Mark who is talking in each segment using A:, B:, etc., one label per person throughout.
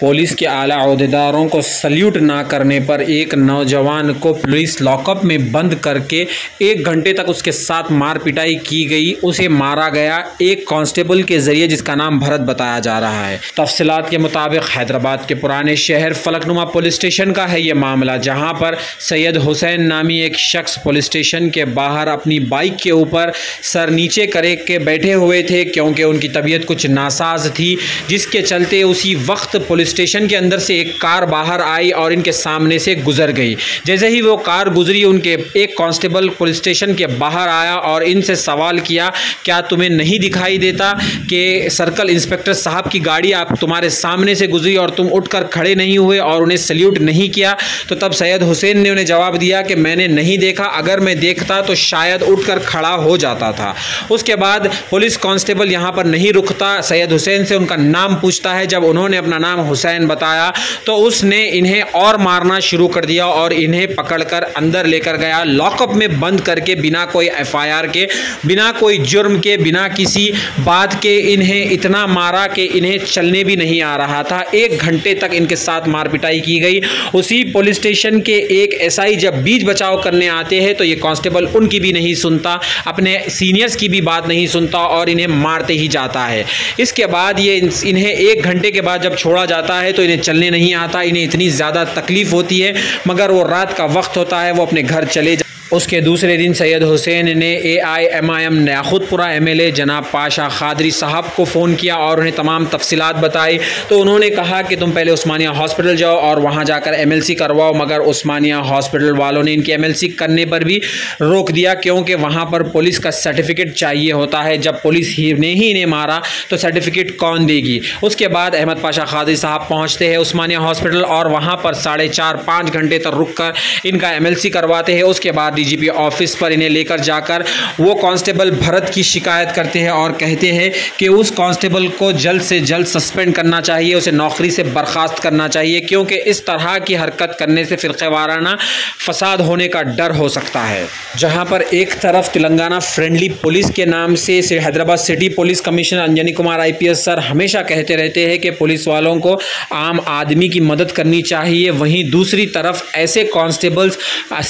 A: Police के आला ओहदेदारों को सल्यूट ना करने पर एक नौजवान को पुलिस लॉकअप में बंद करके 1 घंटे तक उसके साथ मार पिटाई की गई। उसे मारा गया एक कांस्टेबल के जरिए जिसका नाम भरत बताया जा रहा है। तफसीलात के मुताबिक हैदराबाद के पुराने शहर फलकनुमा पुलिस स्टेशन का है ये मामला, जहां पर सैयद हुसैन नामी एक शख्स पुलिस स्टेशन के बाहर अपनी बाइक के ऊपर सर नीचे करे के बैठे हुए थे क्योंकि उनकी तबीयत कुछ नासाज थी, जिसके चलते उसी वक्त पुलिस स्टेशन के अंदर से एक कार बाहर आई और इनके सामने से गुजर गई। जैसे ही वो कार गुजरी, उनके एक कांस्टेबल पुलिस स्टेशन के बाहर आया और इनसे सवाल किया, क्या तुम्हें नहीं दिखाई देता कि सर्कल इंस्पेक्टर साहब की गाड़ी आप तुम्हारे सामने से गुजरी और तुम उठकर खड़े नहीं हुए और उन्हें सल्यूट नहीं किया? तो तब सैयद हुसैन ने उन्हें जवाब दिया कि मैंने नहीं देखा, अगर मैं देखता तो शायद उठकर खड़ा हो जाता था। उसके बाद पुलिस कांस्टेबल यहाँ पर नहीं रुकता, सैयद हुसैन से उनका नाम पूछता है। जब उन्होंने अपना नाम हुसैन बताया तो उसने इन्हें और मारना शुरू कर दिया और इन्हें पकड़कर अंदर लेकर गया, लॉकअप में बंद करके, बिना कोई एफआईआर के, बिना कोई जुर्म के, बिना किसी बात के इन्हें इतना मारा कि इन्हें चलने भी नहीं आ रहा था। 1 घंटे तक इनके साथ मार पिटाई की गई। उसी पुलिस स्टेशन के एक एसआई जब बीच बचाव करने आते हैं तो ये कांस्टेबल उनकी भी नहीं सुनता, अपने सीनियर्स की भी बात नहीं सुनता और इन्हें मारते ही जाता है। इसके बाद ये इन्हें 1 घंटे के बाद जब छोड़ा जाता है तो इन्हें चलने नहीं आता, इन्हें इतनी ज़्यादा तकलीफ़ होती है, मगर वो रात का वक्त होता है, वो अपने घर चले उसके दूसरे दिन सैयद हुसैन ने AIMIM नयाखुदपुरा MLA जनाब पाशा खादरी साहब को फ़ोन किया और उन्हें तमाम तफसीलात बताई। तो उन्होंने कहा कि तुम पहले उस्मानिया हॉस्पिटल जाओ और वहां जाकर MLC करवाओ, मगर उस्मानिया हॉस्पिटल वालों ने इनकी MLC करने पर भी रोक दिया क्योंकि वहां पर पुलिस का सर्टिफिकेट चाहिए होता है। जब पुलिस ही ने ही इन्हें मारा तो सर्टिफिकेट कौन देगी? उसके बाद अहमद पाशा खादरी साहब पहुँचते हैं उस्मानिया हॉस्पिटल और वहाँ पर 4.5-5 घंटे तक रुक कर इनका MLC करवाते हैं। उसके बाद DGP ऑफिस पर इन्हें लेकर जाकर वो कांस्टेबल भरत की शिकायत करते हैं और कहते हैं कि उस कांस्टेबल को जल्द से जल्द सस्पेंड करना चाहिए, उसे नौकरी से बर्खास्त करना चाहिए क्योंकि इस तरह की हरकत करने से फिरक़े वाराना फसाद होने का डर हो सकता है। जहां पर एक तरफ तेलंगाना फ्रेंडली पुलिस के नाम से Hyderabad city police commissioner Anjani Kumar IPS sir हमेशा कहते रहते हैं कि पुलिस वालों को आम आदमी की मदद करनी चाहिए, वहीं दूसरी तरफ ऐसे कांस्टेबल्स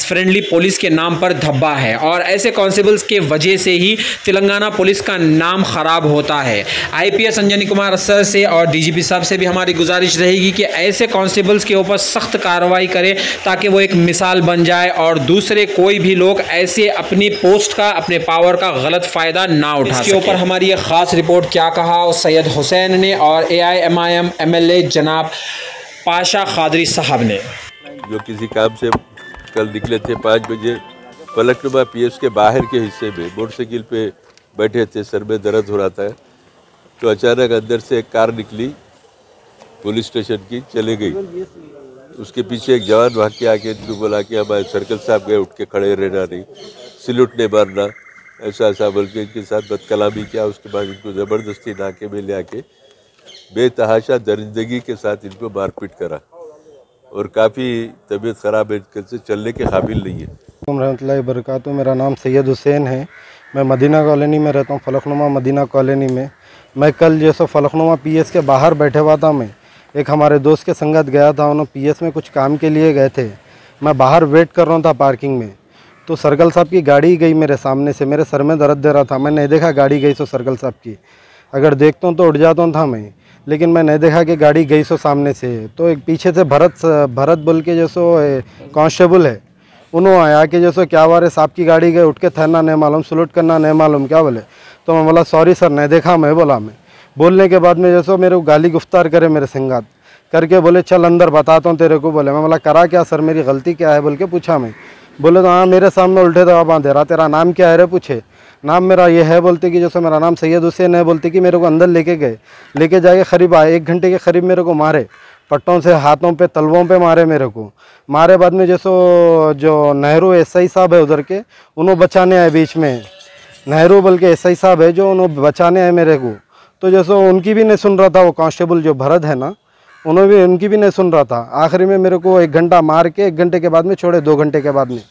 A: फ्रेंडली पुलिस के नाम पर धब्बा है और ऐसे कांस्टेबल्स के वजह से ही तेलंगाना पुलिस का नाम खराब होता है। IPS अंजनी कुमार सर से और DGP साहब से भी हमारी गुजारिश रहेगी कि ऐसे कांस्टेबल्स के ऊपर सख्त कार्रवाई करें ताकि वो एक मिसाल बन जाए और दूसरे कोई भी लोग ऐसे अपनी पोस्ट का, अपने पावर का गलत फ़ायदा ना उठा सके। इसके ऊपर हमारी एक ख़ास रिपोर्ट क्या कहा सैयद हुसैन ने और AIMIM MLA जनाब पाशा खादरी साहब ने।
B: जो किसी काम से कल निकले थे 5 बजे फलकनुमा PS के बाहर के हिस्से में मोटरसाइकिल पे बैठे थे, सर में दर्द हो रहा था, तो अचानक अंदर से एक कार निकली पुलिस स्टेशन की, चले गई। उसके पीछे एक जवान भाग के आके इनको बोला कि हमारे सर्कल साहब गए, उठ के खड़े रहना नहीं, सल्यूट नहीं मारना, ऐसा ऐसा बोल के इनके साथ बदकलामी किया। उसके बाद इनको ज़बरदस्ती नाके में ले आके बेतहाशा दरिंदगी के साथ इनको मारपीट करा और काफ़ी तबीयत ख़राब है, इनसे चलने के काबिल नहीं है।
C: रहमतुल्लाहि बरकातहू। मेरा नाम सैयद हुसैन है, मैं मदीना कॉलोनी में रहता हूँ, फलकनुमा मदीना कॉलोनी में। मैं कल जैसे फलकनुमा PS के बाहर बैठे हुआ था, मैं एक हमारे दोस्त के संगत गया था, उन्होंने PS में कुछ काम के लिए गए थे। मैं बाहर वेट कर रहा था पार्किंग में, तो सर्कल साहब की गाड़ी गई मेरे सामने से, मेरे सर में दर्द दे रहा था, मैं नहीं देखा गाड़ी गई सो सर्कल साहब की, अगर देखता हूँ तो उठ जाता था मैं, लेकिन मैं नहीं देखा कि गाड़ी गई सो सामने से। तो एक पीछे से भरत बोल के जैसो कांस्टेबल है, उन्होंने आया कि जैसो क्या वारे साहब की गाड़ी गए, उठ के ठहरना नहीं मालूम, सलूट करना नहीं मालूम, क्या बोले? तो मैं बोला सॉरी सर नहीं देखा मैं, बोला मैं। बोलने के बाद में जैसो मेरे को गाली गुफ्तार करे मेरे संगात करके, बोले चल अंदर बताता हूँ तेरे को। बोले मैं बोला करा क्या सर, मेरी गलती क्या है बोल के पूछा मैं। बोले तो हाँ मेरे सामने उल्टे दवा दे रहा, तेरा नाम क्या है रे? पूछे नाम मेरा ये है, बोलते कि जैसे मेरा नाम सैयद हुसैन है, बोलते कि मेरे को अंदर लेके गए, लेके जाके करीब 1 घंटे के करीब मेरे को मारे, पट्टों से, हाथों पे, तलवों पे मारे मेरे को। मारे बाद में जैसो जो नेहरू SI साहब है उधर के, उन्होंने बचाने आए बीच में, नेहरू बोल के SI साहब है जो, उन्होंने बचाने आए मेरे को। तो जैसो उनकी भी नहीं सुन रहा था, वो कांस्टेबल जो भरत है ना, उन्होंने भी उनकी भी नहीं सुन रहा था। आखिरी में मेरे को 1 घंटा मार के 1 घंटे के बाद में छोड़े, 2 घंटे के बाद में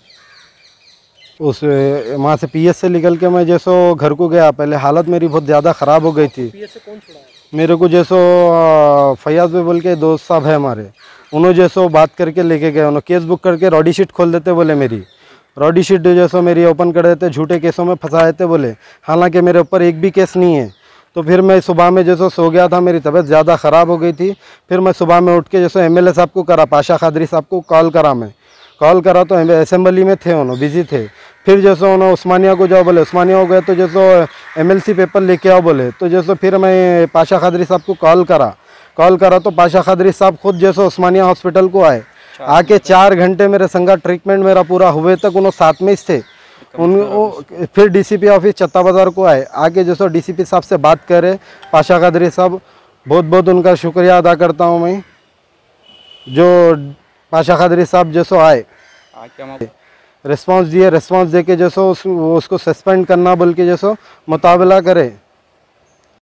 C: उस वहाँ से PS से निकल के मैं जैसो घर को गया। पहले हालत मेरी बहुत ज़्यादा ख़राब हो गई थी।
D: PS से कौन छोड़ा?
C: मेरे को जैसो फैयाज पे बोल के दोस्त साहब है हमारे, उन्होंने जैसो बात करके लेके गए, उन्होंने केस बुक करके रॉडी शीट खोल देते बोले, मेरी रॉडी शीट जैसो मेरी ओपन कर देते, झूठे केसों में फंसा देते बोले। हालांकि मेरे ऊपर एक भी केस नहीं है। तो फिर मैं सुबह में जैसो सो गया था, मेरी तबीयत ज़्यादा ख़राब हो गई थी। फिर मैं सुबह में उठ के जैसो एमएलए साहब को करा, पाशा खादरी साहब को कॉल करा, मैं कॉल करा तो असेंबली में थे, उन्होंने बिजी थे। फिर जैसो उन्होंने उस्मानिया को जाओ बोले, उस्मानिया हो गए तो जैसो एमएलसी पेपर लेके आओ बोले। तो जैसो फिर मैं पाशा खादरी साहब को कॉल करा तो पाशा खादरी साहब खुद जैसो उस्मानिया हॉस्पिटल को आए, आके 4 घंटे मेरे संगा ट्रीटमेंट मेरा पूरा हुए तक उन्होंने साथ में ही थे। फिर डीसीपी ऑफिस चत्ता बाजार को आए, आके जैसो डीसीपी साहब से बात करे, पाशा खादरी साहब बहुत बहुत उनका शुक्रिया अदा करता हूँ मैं, जो पाशा खादरी साहब जैसो आए, रिस्पांस दिए, रिस्पांस दे के जैसो उसको सस्पेंड करना बोल के जैसो मुताबिला करे।